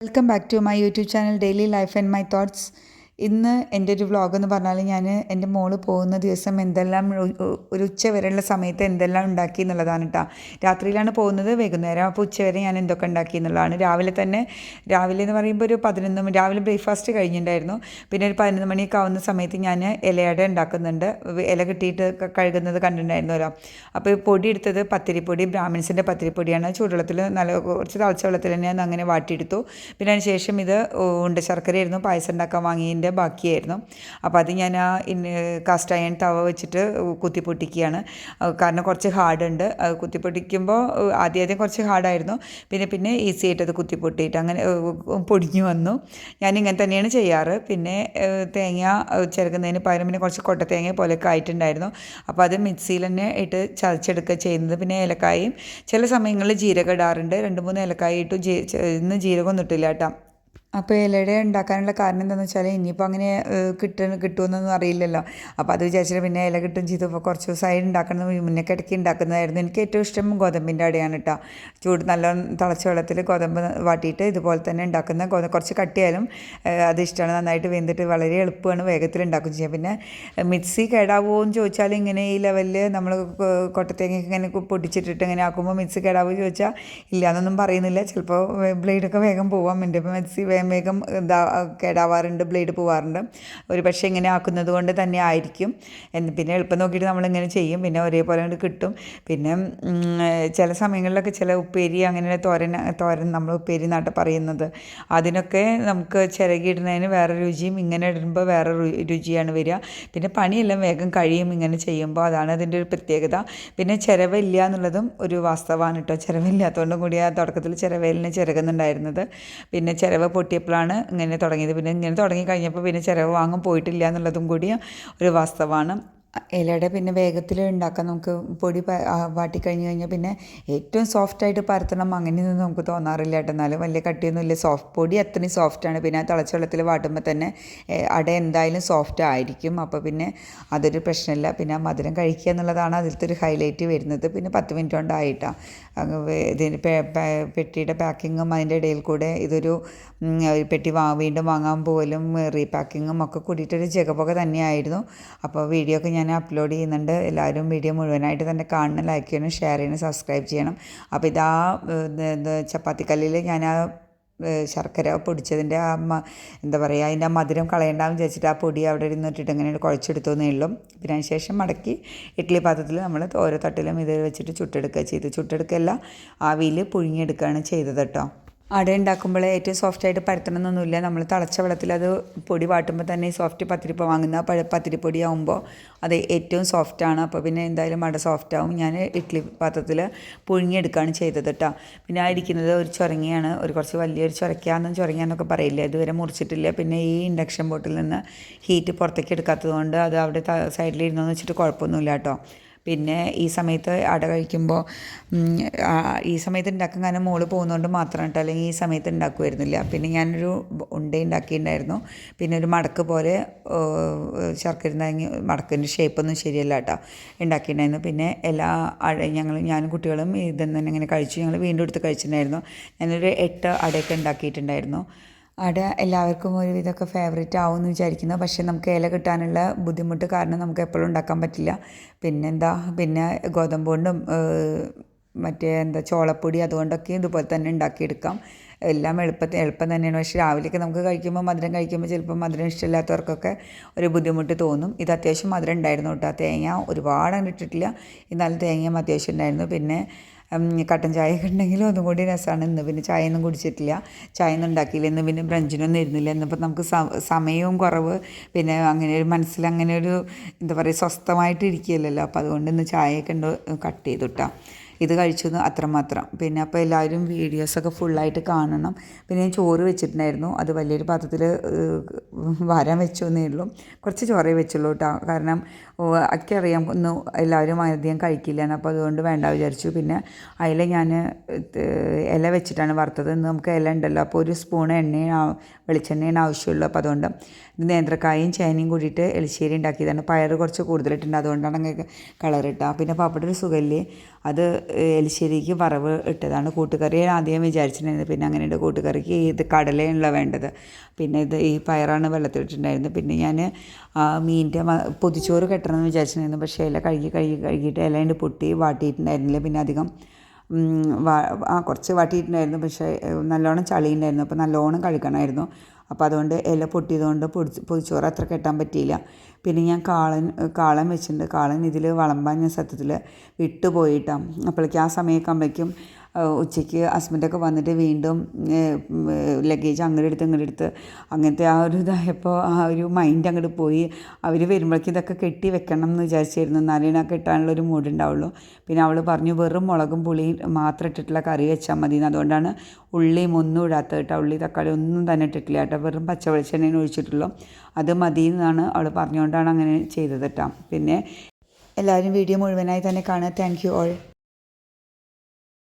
Welcome back to my YouTube channel daily life and my thoughts. ഇന്ന് എൻ്റെ ഒരു vlog എന്ന് പറഞ്ഞാൽ ഞാൻ എൻ്റെ മോള് പോകുന്ന ദിവസം എന്തെല്ലാം ഒരു ഉച്ച വരെയുള്ള സമയത്ത് എന്തെല്ലാം ഉണ്ടാക്കി എന്നുള്ളതാണ് കേട്ടോ. രാത്രിയിലാണ് പോകുന്നത്, വൈകുന്നേരം. അപ്പോൾ ഉച്ച വരെ ഞാൻ എന്തൊക്കെ ഉണ്ടാക്കി എന്നുള്ളതാണ്. രാവിലെ എന്ന് പറയുമ്പോൾ ഒരു 11 മണി, രാവിലെ ബ്രേക്ക്ഫാസ്റ്റ് കഴിഞ്ഞിട്ടുണ്ടായിരുന്നു. പിന്നെ ഒരു 11 മണിയൊക്കെ ആവുന്ന സമയത്ത് ഞാൻ ഇലയട ഉണ്ടാക്കുന്നുണ്ട്. ഇല കിട്ടിയിട്ട് കഴുകുന്നത് കണ്ടിട്ടുണ്ടായിരുന്നല്ലോ. അപ്പോൾ ഈ പൊടി എടുത്തത് പത്തിരിപ്പൊടി, ബ്രാഹ്മിൻസിൻ്റെ പത്തിരിപ്പൊടിയാണ്. ചൂടുവെള്ളത്തിൽ നല്ല കുറച്ച് തിളച്ച വെള്ളത്തിൽ തന്നെ അങ്ങനെ വാട്ടിയെടുത്തു. പിന്നെ അതിന് ശേഷം ഇത് ശർക്കരയായിരുന്നു പായസം ഉണ്ടാക്കാൻ വാങ്ങിയതിൻ്റെ ബാക്കിയായിരുന്നു. അപ്പോൾ അത് ഞാൻ കാസ്റ്റ് അയൺ തവ വെച്ചിട്ട് കുത്തിപ്പൊട്ടിക്കുകയാണ്. കാരണം കുറച്ച് ഹാർഡുണ്ട്. കുത്തിപ്പൊട്ടിക്കുമ്പോൾ ആദ്യം കുറച്ച് ഹാർഡായിരുന്നു. പിന്നെ ഈസി ആയിട്ട് അത് കുത്തിപ്പൊട്ടിയിട്ട് അങ്ങനെ പൊടിഞ്ഞു വന്നു. ഞാനിങ്ങനെ തന്നെയാണ് ചെയ്യാറ്. പിന്നെ തേങ്ങ ചിരകുന്നതിന് പകരം പിന്നെ കുറച്ച് കൊട്ടത്തേങ്ങ പോലെയൊക്കെ ആയിട്ടുണ്ടായിരുന്നു. അപ്പോൾ അത് മിക്സിയിൽ തന്നെ ഇട്ട് ചതച്ചെടുക്കുക ചെയ്യുന്നത്. പിന്നെ ഏലക്കായും ചില സമയങ്ങളിൽ ജീരകം ഇടാറുണ്ട്. 2-3 ഏലക്കായ ഇട്ടു. ഇന്ന് ജീരകമൊന്നും ഇട്ടില്ല കേട്ടോ. അപ്പോൾ ഇലയട ഉണ്ടാക്കാനുള്ള കാരണം എന്താണെന്ന് വെച്ചാൽ ഇനിയിപ്പോൾ അങ്ങനെ കിട്ടുമെന്നൊന്നും അറിയില്ലല്ലോ. അപ്പോൾ അത് വിചാരിച്ചിട്ട് പിന്നെ ഇല കിട്ടും ചെയ്തു. അപ്പോൾ കുറച്ച് ദിവസമായി ഉണ്ടാക്കുന്നത്, മുന്നേ ഇടയ്ക്ക് ഉണ്ടാക്കുന്നതായിരുന്നു. എനിക്ക് ഏറ്റവും ഇഷ്ടം ഗോതമ്പിൻ്റെ അടയാണ് കേട്ടോ. നല്ല തിളച്ച വെള്ളത്തിൽ ഗോതമ്പ് വാട്ടിയിട്ട് ഇതുപോലെ തന്നെ ഉണ്ടാക്കുന്ന കുറച്ച് കട്ടിയായാലും അത് ഇഷ്ടമാണ്. നന്നായിട്ട് വെന്തിട്ട് വളരെ എളുപ്പമാണ്, വേഗത്തിൽ ഉണ്ടാക്കുകയും ചെയ്യാം. പിന്നെ മിക്സി കേടാവുമോ എന്ന് ചോദിച്ചാൽ ഇങ്ങനെ ഈ ലെവലിൽ നമ്മൾ കൊട്ടത്തേങ്ങയൊക്കെ ഇങ്ങനെ പൊടിച്ചിട്ടിട്ട് ഇങ്ങനെ ആക്കുമ്പോൾ മിക്സി കേടാവുമോ ചോദിച്ചാൽ ഇല്ല എന്നൊന്നും പറയുന്നില്ല. ചിലപ്പോൾ ബ്ലേഡൊക്കെ വേഗം പോവാം. എൻ്റെ മിക്സി വേഗം കേടാവാറുണ്ട്, ബ്ലേഡ് പോവാറുണ്ട്. ഒരു പക്ഷേ ഇങ്ങനെ ആക്കുന്നത് കൊണ്ട് തന്നെ ആയിരിക്കും. പിന്നെ എളുപ്പം നോക്കിയിട്ട് നമ്മളിങ്ങനെ ചെയ്യും. പിന്നെ ഒരേപോലെ കിട്ടും. പിന്നെ ചില സമയങ്ങളിലൊക്കെ ചില ഉപ്പേരി അങ്ങനെ തോരൻ നമ്മൾ ഉപ്പേരി നാട്ടിൽ പറയുന്നത്, അതിനൊക്കെ നമുക്ക് ചിരകിയിടുന്നതിന് വേറെ രുചിയും ഇങ്ങനെ ഇടുമ്പോൾ വേറെ രുചിയാണ് വരിക. പിന്നെ പണിയെല്ലാം വേഗം കഴിയും ഇങ്ങനെ ചെയ്യുമ്പോൾ. അതാണ് അതിൻ്റെ ഒരു പ്രത്യേകത. പിന്നെ ചിരവില്ല എന്നുള്ളതും ഒരു വാസ്തവമാണ് കേട്ടോ. ചിരവില്ലാത്തതുകൊണ്ടും കൂടി ആ തുടക്കത്തിൽ ചിരവേലിന് ചിരകുന്നുണ്ടായിരുന്നത്. പിന്നെ ചിരവ് പൊട്ടിയപ്പോഴാണ് ഇങ്ങനെ തുടങ്ങിയത്. പിന്നെ ഇങ്ങനെ തുടങ്ങി കഴിഞ്ഞപ്പോൾ പിന്നെ ചിരവ് വാങ്ങാൻ പോയിട്ടില്ല എന്നുള്ളതും കൂടി ഒരു വാസ്തവമാണ്. ഇലയുടെ പിന്നെ വേഗത്തിൽ ഉണ്ടാക്കാൻ നമുക്ക് പൊടി വാട്ടിക്കഴിഞ്ഞ് കഴിഞ്ഞാൽ പിന്നെ ഏറ്റവും സോഫ്റ്റായിട്ട് പരത്തണം അങ്ങനെയൊന്നും നമുക്ക് തോന്നാറില്ല കേട്ടോ. എന്നാലും വലിയ കട്ടിയൊന്നുമില്ല. പൊടി അത്രയും സോഫ്റ്റാണ്. പിന്നെ ആ തിളച്ച വെള്ളത്തിൽ വാട്ടുമ്പോൾ തന്നെ അട എന്തായാലും സോഫ്റ്റ് ആയിരിക്കും. അപ്പോൾ പിന്നെ അതൊരു പ്രശ്നമില്ല. പിന്നെ ആ മധുരം കഴിക്കുക എന്നുള്ളതാണ് അതിലത്തെ ഒരു ഹൈലൈറ്റ് വരുന്നത്. പിന്നെ 10 മിനിറ്റ് കൊണ്ടായിട്ടാണ് ഇതിന് പെട്ടിയുടെ പാക്കിങ്ങും അതിൻ്റെ ഇടയിൽ കൂടെ ഇതൊരു പെട്ടി വീണ്ടും വാങ്ങാൻ പോലും റീപാക്കിങ്ങും ഒക്കെ കൂടിയിട്ടൊരു ജഗപുക തന്നെയായിരുന്നു. അപ്പോൾ വീഡിയോ ഒക്കെ ഞാൻ അപ്ലോഡ് ചെയ്യുന്നുണ്ട്. എല്ലാവരും വീഡിയോ മുഴുവനായിട്ട് തന്നെ കാണണം, ലൈക്ക് ചെയ്യണം, ഷെയർ ചെയ്യണം, സബ്സ്ക്രൈബ് ചെയ്യണം. അപ്പോൾ ഇതാ ചപ്പാത്തിക്കല്ലിൽ ഞാൻ ആ ശർക്കര പൊടിച്ചതിൻ്റെ എന്താ പറയുക, അതിൻ്റെ ആ മധുരം കളയണ്ടാന്ന് വിചാരിച്ചിട്ട് ആ പൊടി അവിടെ ഇരുന്നിട്ടിട്ട് ഇങ്ങനെ കുഴച്ചെടുത്തേ ഉള്ളൂ. പിന്നെ അതിന് ശേഷം മടക്കി ഇഡ്ഡലി പാത്രത്തിൽ നമ്മൾ ഓരോ തട്ടിലും ഇത് വെച്ചിട്ട് ചുട്ടെടുക്കുകയല്ല, ആവിയിൽ പുഴുങ്ങിയെടുക്കുകയാണ് ചെയ്തത് കേട്ടോ. അട ഉണ്ടാക്കുമ്പോൾ ഏറ്റവും സോഫ്റ്റായിട്ട് പരത്തണമെന്നൊന്നുമില്ല. നമ്മൾ തിളച്ച വെള്ളത്തിൽ അത് പൊടി വാട്ടുമ്പോൾ തന്നെ ഈ സോഫ്റ്റ് പത്തിരിപ്പം വാങ്ങുന്ന പത്തിരിപ്പൊടി ആകുമ്പോൾ അത് ഏറ്റവും സോഫ്റ്റാണ്. അപ്പോൾ പിന്നെ എന്തായാലും അട സോഫ്റ്റാവും. ഞാൻ ഇഡ്ഡലി പാത്രത്തിൽ പുഴുങ്ങിയെടുക്കുകയാണ് ചെയ്തത് കേട്ടോ. പിന്നെ ആ ഇരിക്കുന്നത് ഒരു ചുരങ്ങിയാണ്, കുറച്ച് വലിയൊരു ചുരങ്ങിയാന്നൊക്കെ പറയില്ല. ഇതുവരെ മുറിച്ചിട്ടില്ല. പിന്നെ ഈ ഇൻഡക്ഷൻ ബോട്ടിൽ നിന്ന് ഹീറ്റ് പുറത്തേക്ക് എടുക്കാത്തത് കൊണ്ട് അത് അവിടെ സൈഡിലിരുന്നെന്ന് വെച്ചിട്ട് കുഴപ്പമൊന്നുമില്ല കേട്ടോ. പിന്നെ ഈ സമയത്ത് അട കഴിക്കുമ്പോൾ ഈ സമയത്ത് ഉണ്ടാക്കാൻ കാരണം മോള് പോകുന്നതുകൊണ്ട് മാത്രം കേട്ടോ. അല്ലെങ്കിൽ ഈ സമയത്ത് ഉണ്ടാക്കുമായിരുന്നില്ല. പിന്നെ ഞാനൊരു ഉണ്ട ഉണ്ടാക്കിയിട്ടുണ്ടായിരുന്നു. പിന്നെ ഒരു മടക്ക് പോലെ ശർക്കര മടക്കിൻ്റെ ഷേപ്പൊന്നും ശരിയല്ല കേട്ടോ ഉണ്ടാക്കിയിട്ടുണ്ടായിരുന്നു. പിന്നെ ഞാനും കുട്ടികളും ഇതെന്ന് തന്നെ ഇങ്ങനെ കഴിച്ചു. ഞങ്ങൾ വീണ്ടും എടുത്ത് കഴിച്ചിട്ടുണ്ടായിരുന്നു. ഞാനൊരു 8 അടയൊക്കെ ഉണ്ടാക്കിയിട്ടുണ്ടായിരുന്നു. അട എല്ലാവർക്കും ഒരുവിധമൊക്കെ ഫേവറേറ്റ് ആവുമെന്ന് വിചാരിക്കുന്നു. പക്ഷേ നമുക്ക് ഇല കിട്ടാനുള്ള ബുദ്ധിമുട്ട് കാരണം നമുക്ക് എപ്പോഴും ഉണ്ടാക്കാൻ പറ്റില്ല. പിന്നെ ഗോതമ്പ് കൊണ്ടും ചോളപ്പൊടി അതുകൊണ്ടൊക്കെ ഇതുപോലെ തന്നെ ഉണ്ടാക്കിയെടുക്കാം. എല്ലാം എളുപ്പം തന്നെയാണ്. പക്ഷേ രാവിലെയൊക്കെ നമുക്ക് കഴിക്കുമ്പോൾ മധുരം കഴിക്കുമ്പോൾ ചിലപ്പോൾ മധുരം ഇഷ്ടമില്ലാത്തവർക്കൊക്കെ ഒരു ബുദ്ധിമുട്ട് തോന്നും. ഇത് അത്യാവശ്യം മധുരം ഉണ്ടായിരുന്നു കേട്ടോ. തേങ്ങ ഒരുപാട് അങ്ങനെ ഇട്ടിട്ടില്ല, എന്നാലും തേങ്ങയും അത്യാവശ്യം ഉണ്ടായിരുന്നു. പിന്നെ കട്ടൻ ചായയൊക്കെ ഉണ്ടെങ്കിലും ഒന്നും കൂടി രസമാണ്. ഇന്ന് പിന്നെ ചായയൊന്നും കുടിച്ചിട്ടില്ല, ചായയൊന്നും ഉണ്ടാക്കിയില്ല. ഇന്ന് പിന്നെ ബ്രഞ്ചിനൊന്നും ഇരുന്നില്ല. ഇന്നിപ്പോൾ നമുക്ക് സമയവും കുറവ്. പിന്നെ അങ്ങനെ ഒരു മനസ്സിൽ അങ്ങനെ ഒരു എന്താ പറയുക സ്വസ്ഥമായിട്ട് ഇരിക്കുകയല്ലല്ലോ. അപ്പോൾ അതുകൊണ്ട് ഇന്ന് ചായയൊക്കെ കട്ട് ചെയ്തു കേട്ടോ. ഇത് കഴിച്ചു അത്രമാത്രം. പിന്നെ അപ്പോൾ എല്ലാവരും വീഡിയോസൊക്കെ ഫുള്ളായിട്ട് കാണണം. പിന്നെ ഞാൻ ചോറ് വെച്ചിട്ടുണ്ടായിരുന്നു. അത് വലിയൊരു പാത്രത്തിൽ വരാൻ വെച്ചു എന്നേ ഉള്ളൂ. കുറച്ച് ചോറേ വെച്ചുള്ളൂ കേട്ടോ. കാരണം എനിക്കറിയാം ഒന്നും എല്ലാവരും അധികം കഴിക്കില്ല. അപ്പോൾ അതുകൊണ്ട് വേണ്ട വിചാരിച്ചു. പിന്നെ അതിൽ ഞാൻ ഇല വെച്ചിട്ടാണ് വറുത്തത്. ഇന്ന് നമുക്ക് ഇല ഉണ്ടല്ലോ, അപ്പോൾ ഒരു സ്പൂൺ വെളിച്ചെണ്ണയാണ് ആവശ്യമുള്ളൂ. അപ്പോൾ അതുകൊണ്ട് ഇത് നേന്ത്രക്കായും ചേനയും കൂടിയിട്ട് എളിശ്ശേരി ഉണ്ടാക്കിയതാണ്. പയർ കുറച്ച് കൂടുതലിട്ടുണ്ട്, അതുകൊണ്ടാണ് അങ്ങനെ കളർ ഇട്ടാൽ. പിന്നെ പാപ്പയുടെ ഒരു സുഖമില്ലേ, അത് എലിശ്ശേരിക്ക് വറവ് ഇട്ടതാണ്. കൂട്ടുകറി ആദ്യം വിചാരിച്ചിട്ടുണ്ടായിരുന്നത്, പിന്നെ അങ്ങനെയുണ്ട് കൂട്ടുകറിക്ക് ഇത് കടലയുള്ള വേണ്ടത്, പിന്നെ ഇത് ഈ പയറാണ് വെള്ളത്തിലിട്ടുണ്ടായിരുന്നത്. പിന്നെ ഞാൻ മീനിൻ്റെ പൊതിച്ചോറ് കെട്ടണമെന്ന് വിചാരിച്ചിട്ടുണ്ടായിരുന്നു, പക്ഷേ ഇല കഴുകിയിട്ട് ഇല പൊട്ടി വാട്ടിയിട്ടുണ്ടായിരുന്നില്ല. പിന്നെ അധികം കുറച്ച് വാട്ടിയിട്ടുണ്ടായിരുന്നു, പക്ഷേ നല്ലോണം ചളി ഉണ്ടായിരുന്നു, അപ്പോൾ നല്ലോണം കഴുകണമായിരുന്നു. അപ്പോൾ അതുകൊണ്ട് ഇല പൊട്ടിയതുകൊണ്ട് പൊതിച്ചോറ് അത്ര കെട്ടാൻ പറ്റിയില്ല. പിന്നെ ഞാൻ കാളൻ വെച്ചിട്ടുണ്ട്. കാളൻ ഇതിൽ വിളമ്പാൻ ഞാൻ സത്യത്തിൽ വിട്ടുപോയിട്ടാണ്. അപ്പോഴേക്കും ആ സമയമൊക്കെ ആകുമ്പോഴേക്കും ഉച്ചയ്ക്ക് ഹസ്ബൻഡൊക്കെ വന്നിട്ട് വീണ്ടും ലഗേജ് അങ്ങോട്ട് അങ്ങനത്തെ ആ ഒരു ഇതായപ്പോൾ ആ ഒരു മൈൻഡ് അങ്ങോട്ട് പോയി. അവർ വരുമ്പോഴേക്കും ഇതൊക്കെ കെട്ടി വെക്കണം എന്ന് വിചാരിച്ചിരുന്നു, എന്നാലേ ഞാൻ കെട്ടാനുള്ളൊരു മൂഡ് ഉണ്ടാവുള്ളൂ. പിന്നെ അവൾ പറഞ്ഞു വെറും മുളകും പുളിയും മാത്രം ഇട്ടിട്ടുള്ള കറി വെച്ചാൽ മതി എന്ന്. അതുകൊണ്ടാണ് ഉള്ളിയും ഒന്നും ഇടാത്തത് കേട്ടോ. ഉള്ളി തക്കാളി ഒന്നും തന്നെ ഇട്ടിട്ടില്ല കേട്ടോ, വെറും പച്ച വെളിച്ചെണ്ണയും ഒഴിച്ചിട്ടുള്ളൂ. അത് മതി എന്നാണ് അവൾ പറഞ്ഞുകൊണ്ടാണ് അങ്ങനെ ചെയ്തത് കേട്ടോ. പിന്നെ എല്ലാവരും വീഡിയോ മുഴുവനായി തന്നെ കാണുക. Thank you all.